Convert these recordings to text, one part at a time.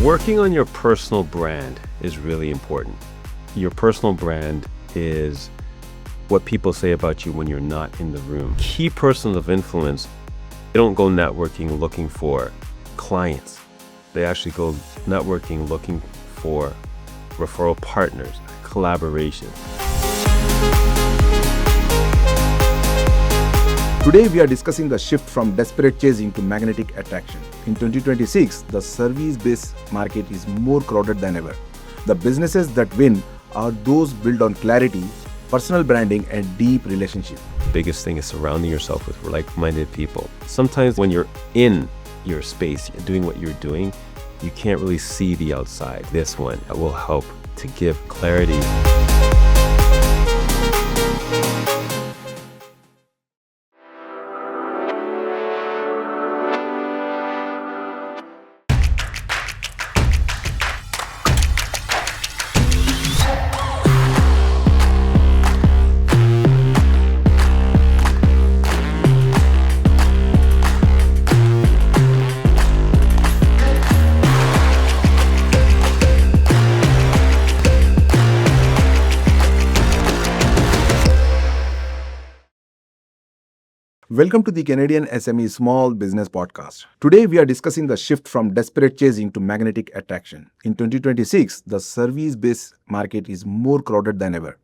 Working on your personal brand is really important. Your personal brand is what people say about you when you're not in the room. Key persons of influence, they don't go networking looking for clients. They actually go networking looking for referral partners, collaboration. Today we are discussing the shift from desperate chasing to magnetic attraction. In 2026, the service-based market is more crowded than ever. The businesses that win are those built on clarity, personal branding, and deep relationship. The biggest thing is surrounding yourself with like-minded people. Sometimes when you're in your space, doing what you're doing, you can't really see the outside. This one will help to give clarity. Welcome to the Canadian SME Small Business Podcast. Today we are discussing the shift from desperate chasing to magnetic attraction. In 2026, the service-based market is more crowded than ever.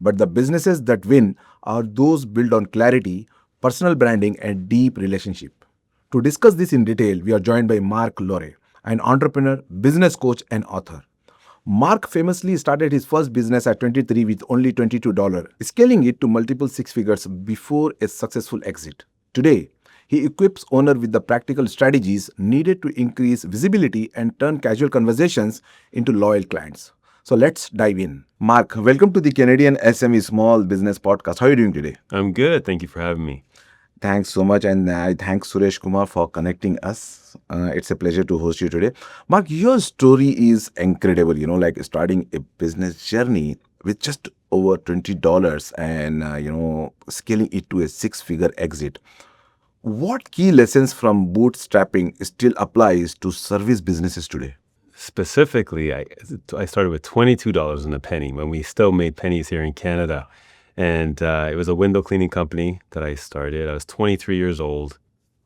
But the businesses that win are those built on clarity, personal branding, and deep relationship. To discuss this in detail, we are joined by Mark Lorray, an entrepreneur, business coach, and author. Mark famously started his first business at 23 with only $22, scaling it to multiple six figures before a successful exit. Today, he equips owners with the practical strategies needed to increase visibility and turn casual conversations into loyal clients. So let's dive in. Mark, welcome to the Canadian SME Small Business Podcast. How are you doing today? I'm good. Thank you for having me. Thanks so much, and I thank Suresh Kumar for connecting us. It's a pleasure to host you today. Mark, your story is incredible, like starting a business journey with just over $20 and, scaling it to a six-figure exit. What key lessons from bootstrapping still applies to service businesses today? Specifically, I started with $22 and a penny when we still made pennies here in Canada. And it was a window cleaning company that I started. I was 23 years old,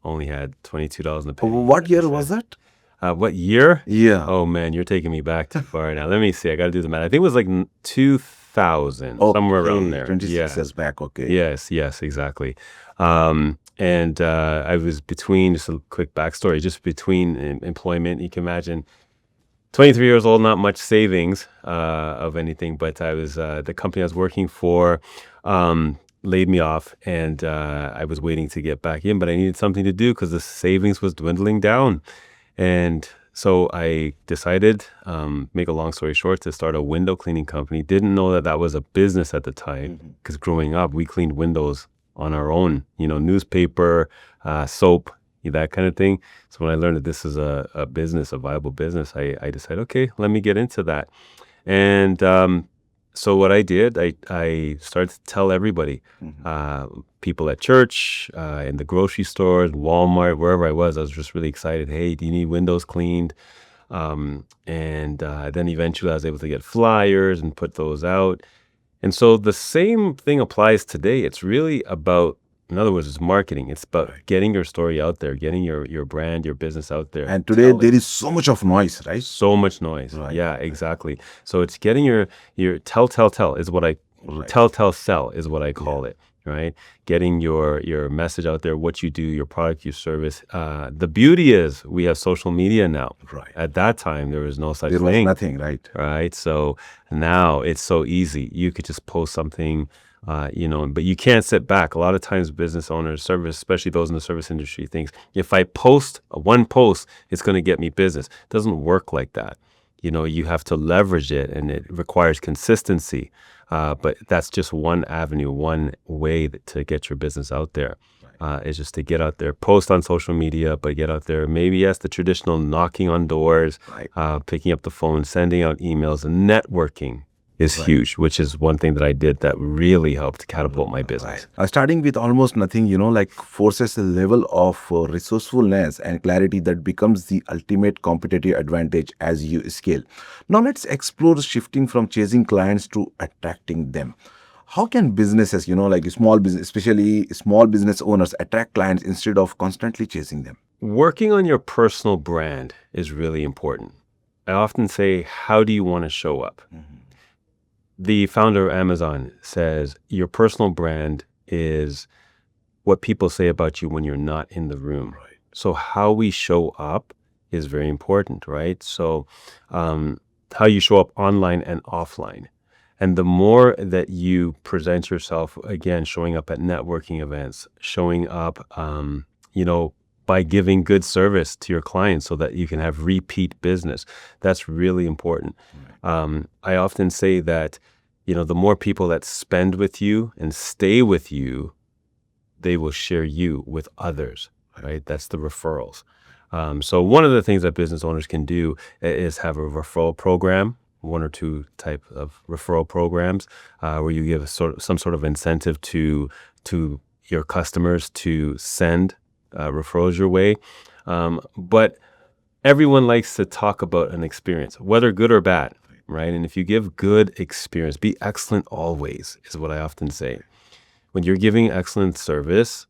only had $22 in the penny. What year was that? What year? Yeah. Oh, man, you're taking me back too far now. Let me see. I got to do the math. I think it was like 2000, somewhere around there. 26 years back, okay. Yes, exactly. And I was between, just a quick backstory, just between employment. You can imagine 23 years old, not much savings of anything, but I was the company I was working for laid me off, and I was waiting to get back in, but I needed something to do because the savings was dwindling down. And so I decided, make a long story short, to start a window cleaning company. Didn't know that was a business at the time, because growing up, we cleaned windows on our own, newspaper, soap, that kind of thing. So when I learned that this is a business, a viable business, I decided, okay, let me get into that. And so what I did, I started to tell everybody, people at church, in the grocery stores, Walmart, wherever I was just really excited. Hey, do you need windows cleaned? And then eventually I was able to get flyers and put those out. And so the same thing applies today. It's really about, in other words, it's marketing. It's about getting your story out there, getting your brand, your business out there. And today there is so much of noise, right? So much noise. Right. Yeah, exactly. So it's getting your tell is what I, sell is what I call it, right? Getting your message out there, what you do, your product, your service. The beauty is we have social media now. Right. At that time, there was no such thing. There was nothing, right? Right. So now it's so easy. You could just post something, but you can't sit back. A lot of times business owners, especially those in the service industry, thinks if I post one post, it's going to get me business. It doesn't work like that. You have to leverage it, and it requires consistency. But that's just one avenue, one way to get your business out there. Is just to get out there, post on social media, but get out there. Maybe, yes, the traditional knocking on doors, picking up the phone, sending out emails, and networking. is huge, which is one thing that I did that really helped catapult my business. Starting with almost nothing, like forces a level of resourcefulness and clarity that becomes the ultimate competitive advantage as you scale. Now let's explore shifting from chasing clients to attracting them. How can businesses, like small business, especially small business owners, attract clients instead of constantly chasing them? Working on your personal brand is really important. I often say, how do you want to show up? The founder of Amazon says your personal brand is what people say about you when you're not in the room. Right. So how we show up is very important, right? So how you show up online and offline. And the more that you present yourself, again, showing up at networking events, showing up, by giving good service to your clients so that you can have repeat business, that's really important. I often say that, the more people that spend with you and stay with you, they will share you with others, right? That's the referrals. So one of the things that business owners can do is have a referral program, one or two type of referral programs, where you give some sort of incentive to your customers to send referrals your way. But everyone likes to talk about an experience, whether good or bad, right? And if you give good experience, be excellent always, is what I often say. When you're giving excellent service,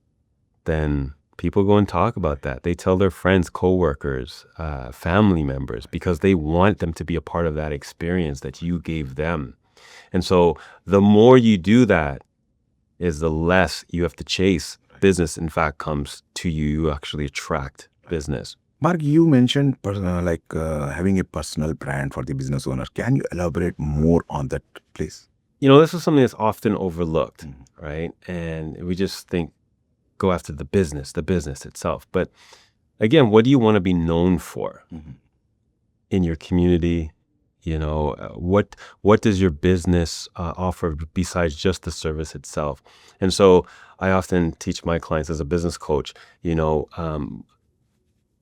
then people go and talk about that. They tell their friends, coworkers, family members, because they want them to be a part of that experience that you gave them. And so the more you do that is the less you have to chase. Business, in fact, comes to you. You actually attract business. Mark, you mentioned having a personal brand for the business owner. Can you elaborate more on that, please? This is something that's often overlooked, right? And we just think, go after the business itself. But again, what do you want to be known for in your community? What does your business offer besides just the service itself? And so I often teach my clients as a business coach,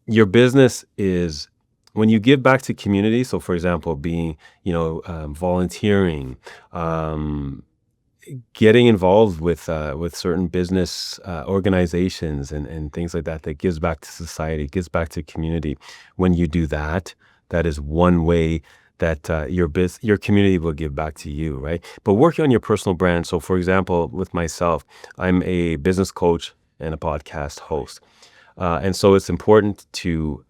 your business is when you give back to community. So for example, being, volunteering, getting involved with certain business organizations and things like that gives back to society, gives back to community. When you do that, that is one way that your community will give back to you, right? But working on your personal brand. So for example, with myself, I'm a business coach and a podcast host. And so it's important to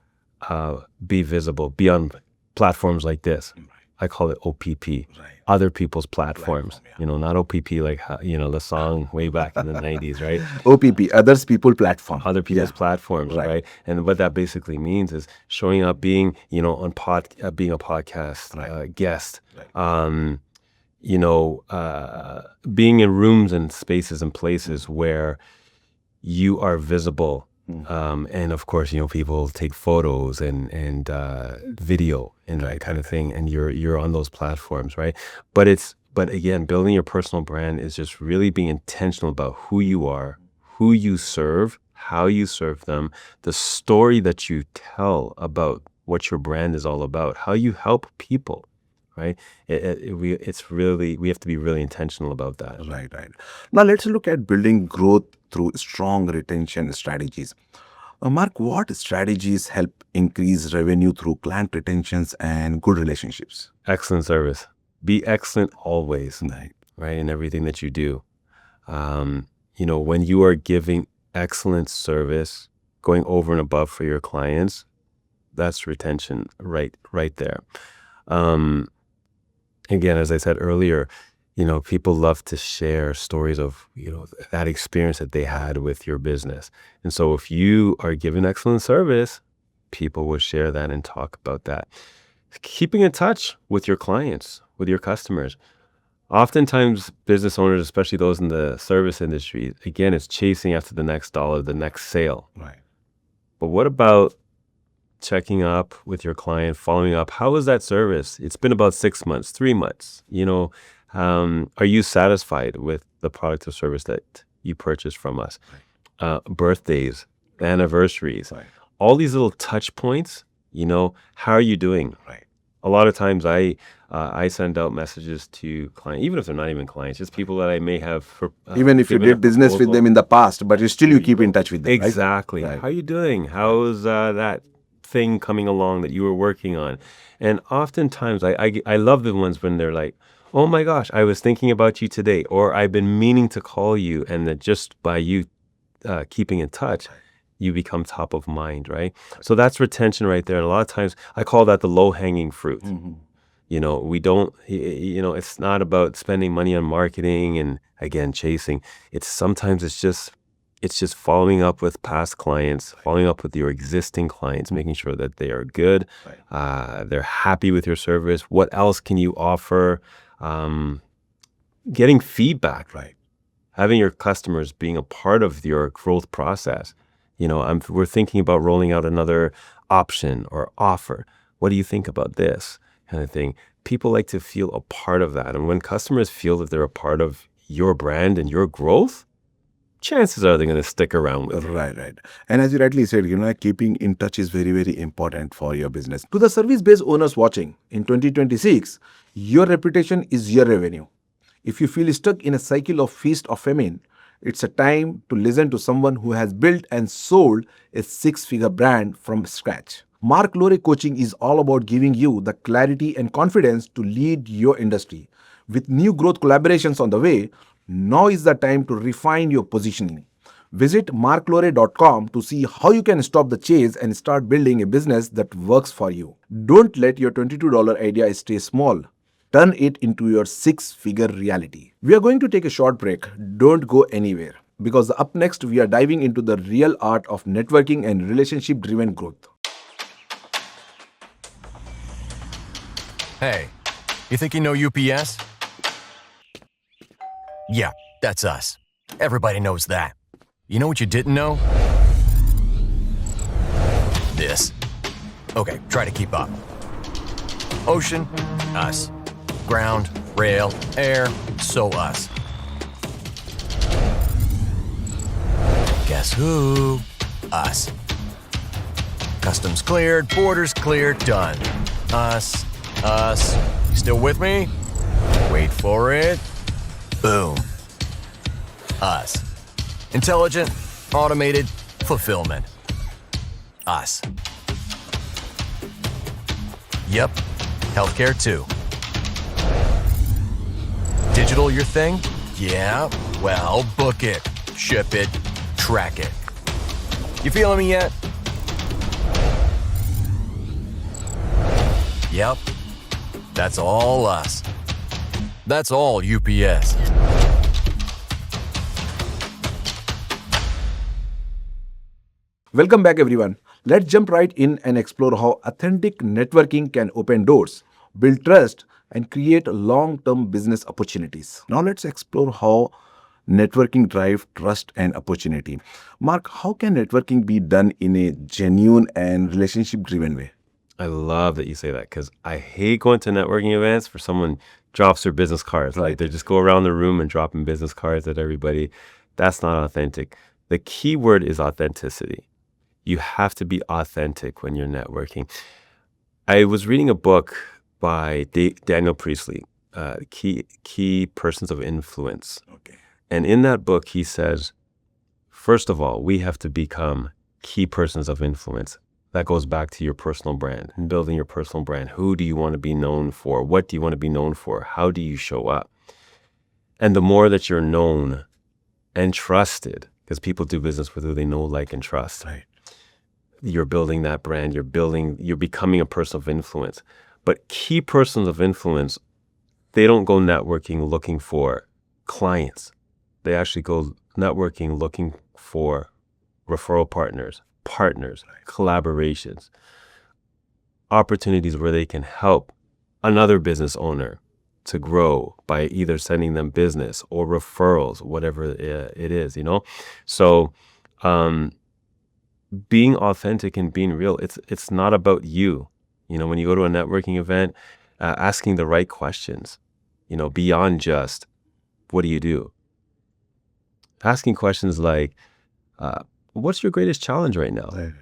be visible, be on platforms like this. I call it OPP, other people's platforms, not OPP like, the song way back in the 90s, right? OPP, others people platform. Other people's platforms, right? And what that basically means is showing up, being, on being a podcast guest, being in rooms and spaces and places where you are visible. And of course, people take photos and video and that kind of thing, and you're on those platforms, right? But again, building your personal brand is just really being intentional about who you are, who you serve, how you serve them, the story that you tell about what your brand is all about, how you help people, right? We have to be really intentional about that. Right. Now let's look at building growth through strong retention strategies. Mark, what strategies help increase revenue through client retentions and good relationships? Excellent service. Be excellent always, right? In everything that you do. When you are giving excellent service, going over and above for your clients, that's retention right there. Again, as I said earlier, people love to share stories of, that experience that they had with your business. And so if you are giving excellent service, people will share that and talk about that. Keeping in touch with your clients, with your customers. Oftentimes, business owners, especially those in the service industry, again, it's chasing after the next dollar, the next sale. Right. But what about checking up with your client, following up? How was that service? It's been about 6 months, 3 months. Are you satisfied with the product or service that you purchased from us? Birthdays, anniversaries, all these little touch points, how are you doing? Right. A lot of times I send out messages to clients, even if they're not even clients, just people that I may have Even if you given a did business with proposal. them in the past, but you keep in touch with them, right? Exactly. Right. How you doing? How's that thing coming along that you were working on? And oftentimes I love the ones when they're like, oh my gosh, I was thinking about you today, or I've been meaning to call you, and that just by you keeping in touch, you become top of mind, right? So that's retention right there. And a lot of times I call that the low-hanging fruit. We don't, it's not about spending money on marketing and again, chasing. Sometimes it's just following up with past clients, following up with your existing clients, making sure that they are good. They're happy with your service. What else can you offer? Getting feedback, Right. having your customers being a part of your growth process. We're thinking about rolling out another option or offer. What do you think about this kind of thing? People like to feel a part of that. And when customers feel that they're a part of your brand and your growth, chances are they're going to stick around with you. Right. And as you rightly said, keeping in touch is very, very important for your business. To the service-based owners watching, in 2026, your reputation is your revenue. If you feel stuck in a cycle of feast or famine, it's a time to listen to someone who has built and sold a six-figure brand from scratch. Mark Lorray coaching is all about giving you the clarity and confidence to lead your industry. With new growth collaborations on the way, now is the time to refine your positioning. Visit marklorray.com to see how you can stop the chase and start building a business that works for you. Don't let your $22 idea stay small. Turn it into your six-figure reality. We are going to take a short break. Don't go anywhere, because up next we are diving into the real art of networking and relationship-driven growth. Hey, you think you know UPS? Yeah, that's us. Everybody knows that. You know what you didn't know? This. Okay, try to keep up. Ocean, us. Ground, rail, air, so us. Guess who? Us. Customs cleared, borders cleared, done. Us. You still with me? Wait for it. Boom. Us. Intelligent, automated, fulfillment. Us. Yep, healthcare too. Digital your thing? Yeah, well, book it, ship it, track it. You feeling me yet? Yep, that's all us. That's all UPS. Welcome back, everyone. Let's jump right in and explore how authentic networking can open doors, build trust, and create long-term business opportunities. Now let's explore how networking drives trust and opportunity. Mark, how can networking be done in a genuine and relationship-driven way? I love that you say that, because I hate going to networking events where someone drops their business cards. Like they just go around the room and dropping business cards at everybody. That's not authentic. The key word is authenticity. You have to be authentic when you're networking. I was reading a book by Daniel Priestley, Key Persons of Influence. Okay. And in that book, he says, first of all, we have to become key persons of influence. That goes back to your personal brand and building your personal brand. Who do you want to be known for? What do you want to be known for? How do you show up? And the more that you're known and trusted, because people do business with who they know, like, and trust. Right. You're building that brand. You're becoming a person of influence. But key persons of influence, they don't go networking looking for clients. They actually go networking looking for referral partners, collaborations, opportunities where they can help another business owner to grow by either sending them business or referrals, whatever it is, So being authentic and being real, it's not about you. When you go to a networking event, asking the right questions, beyond just, what do you do? Asking questions like, what's your greatest challenge right now? Right.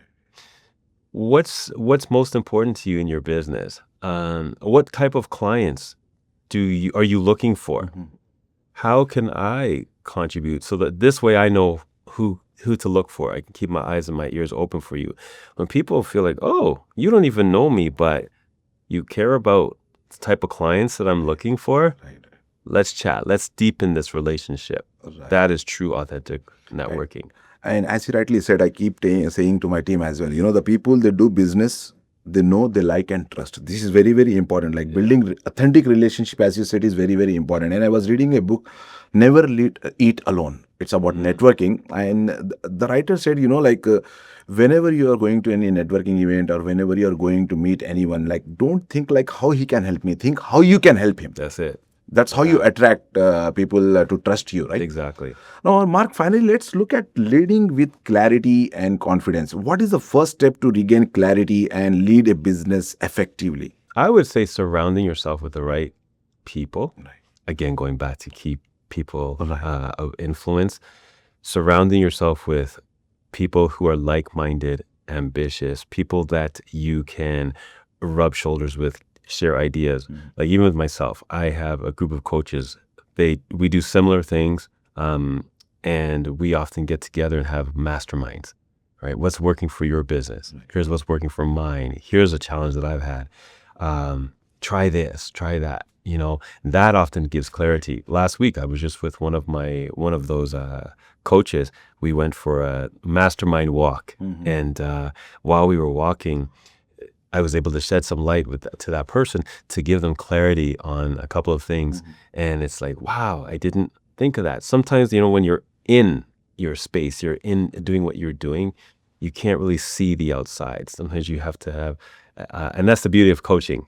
What's most important to you in your business? What type of clients are you looking for? Mhm. How can I contribute so that this way I know who to look for? I can keep my eyes and my ears open for you. When people feel like, oh, you don't even know me, but you care about the type of clients that I'm looking for, Right. let's chat. Let's deepen this relationship. Right. That is true, authentic networking. And as you rightly said, I keep saying to my team as well, the people they do business, they know, they like and trust. This is very, very important. Like building authentic relationship, as you said, is very, very important. And I was reading a book, Never Eat Alone. It's about networking. And the writer said, whenever you are going to any networking event or whenever you are going to meet anyone, like don't think like how he can help me. Think how you can help him. That's it. That's how you attract people to trust you, right? Exactly. Now, Mark, finally, let's look at leading with clarity and confidence. What is the first step to regain clarity and lead a business effectively? I would say surrounding yourself with the right people. Right. Again, going back to key people Right. of influence, surrounding yourself with people who are like-minded, ambitious, people that you can rub shoulders with, share ideas. Like even with myself, I have a group of coaches. We do similar things, and we often get together and have masterminds. Right? What's working for your business? Here's what's working for mine. Here's a challenge that I've had. Try this, try that. That often gives clarity. Last week, I was just with one of those coaches. We went for a mastermind walk, and while we were walking, I was able to shed some light to that person to give them clarity on a couple of things. And it's like, wow, I didn't think of that. Sometimes, when you're in your space, you're in doing what you're doing, you can't really see the outside. Sometimes you have to have, and that's the beauty of coaching.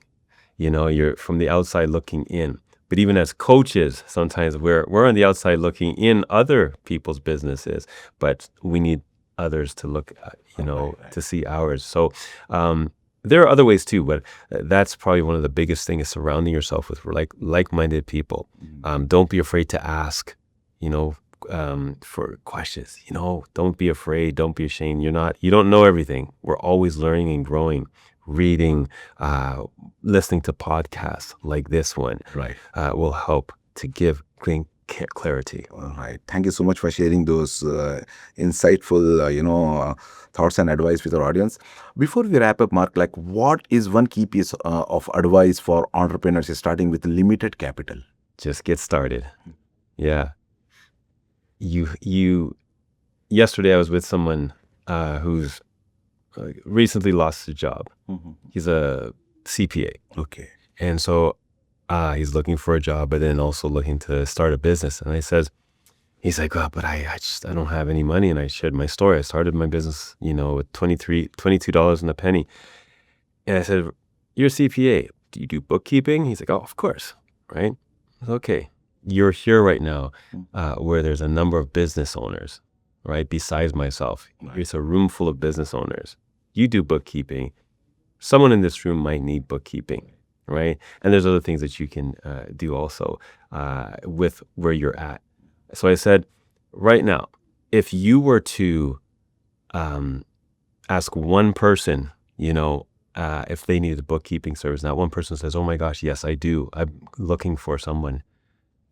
You're from the outside looking in. But even as coaches, sometimes we're on the outside looking in other people's businesses, but we need others to look, to see ours. So, there are other ways too, but that's probably one of the biggest things is surrounding yourself with like-minded people. Don't be afraid to ask, for questions. Don't be afraid. Don't be ashamed. You don't know everything. We're always learning and growing, reading, listening to podcasts like this one. Right. Will help to give clarity. All right. Thank you so much for sharing those insightful, thoughts and advice with our audience. Before we wrap up, Mark, like what is one key piece of advice for entrepreneurs starting with limited capital? Just get started. Yeah. Yesterday I was with someone who's recently lost his job. He's a CPA. Okay. And so he's looking for a job, but then also looking to start a business. And he's like, oh, but I don't have any money. And I shared my story. I started my business, with $22 and a penny. And I said, you're a CPA. Do you do bookkeeping? He's like, oh, of course. Right? I said, okay. You're here right now where there's a number of business owners, right? Besides myself. Right. It's a room full of business owners. You do bookkeeping. Someone in this room might need bookkeeping. Right? And there's other things that you can do also with where you're at. So I said, right now, if you were to ask one person, if they need a bookkeeping service, now one person says, oh my gosh, yes, I do. I'm looking for someone.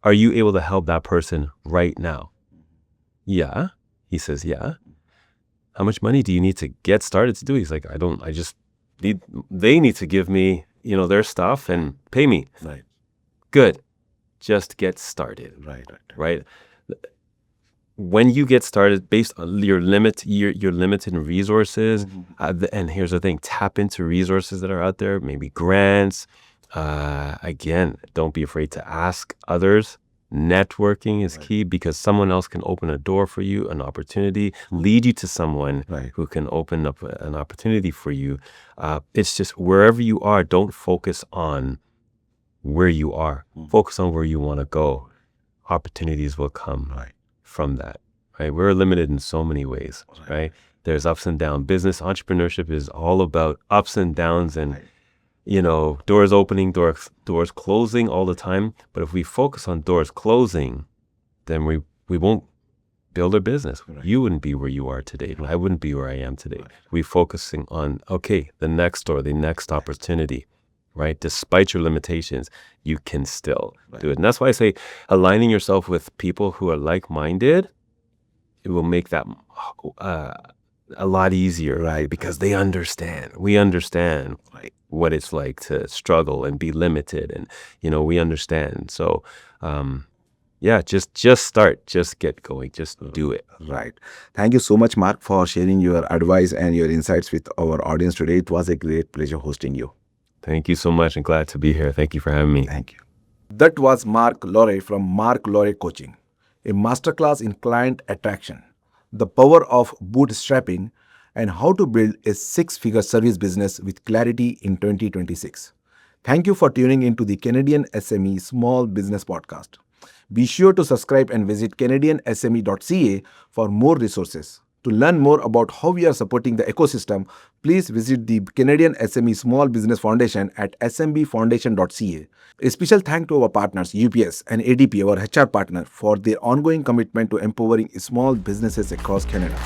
Are you able to help that person right now? Yeah. He says, yeah. How much money do you need to get started to do? He's like, they need to give me their stuff and pay me. Right. Good. Just get started. Right. When you get started based on your limited resources, and here's the thing, tap into resources that are out there, maybe grants. Again, don't be afraid to ask others. Networking is key because someone else can open a door for you, an opportunity, lead you to someone who can open up an opportunity for you. It's just wherever you are, don't focus on where you are. Focus on where you want to go. Opportunities will come from that. Right? We're limited in so many ways. Right? There's ups and downs. Business entrepreneurship is all about ups and downs and doors opening, doors closing all the time. But if we focus on doors closing, then we won't build a business. You wouldn't be where you are today. I wouldn't be where I am today. We focusing on, okay, the next door, the next opportunity. right? Despite your limitations, you can still do it. And that's why I say aligning yourself with people who are like-minded, it will make that a lot easier, right? Because they understand. We understand what it's like to struggle and be limited, and we understand. So, yeah, just start, just get going, just do it. Right. Thank you so much, Mark, for sharing your advice and your insights with our audience today. It was a great pleasure hosting you. Thank you so much, and glad to be here. Thank you for having me. Thank you. That was Mark Lorray from Mark Lorray Coaching, a masterclass in client attraction, the power of bootstrapping, and how to build a six-figure service business with clarity in 2026. Thank you for tuning into the Canadian SME Small Business Podcast. Be sure to subscribe and visit CanadianSME.ca for more resources. To learn more about how we are supporting the ecosystem, please visit the Canadian SME Small Business Foundation at smbfoundation.ca. A special thank to our partners UPS and ADP, our HR partner, for their ongoing commitment to empowering small businesses across Canada.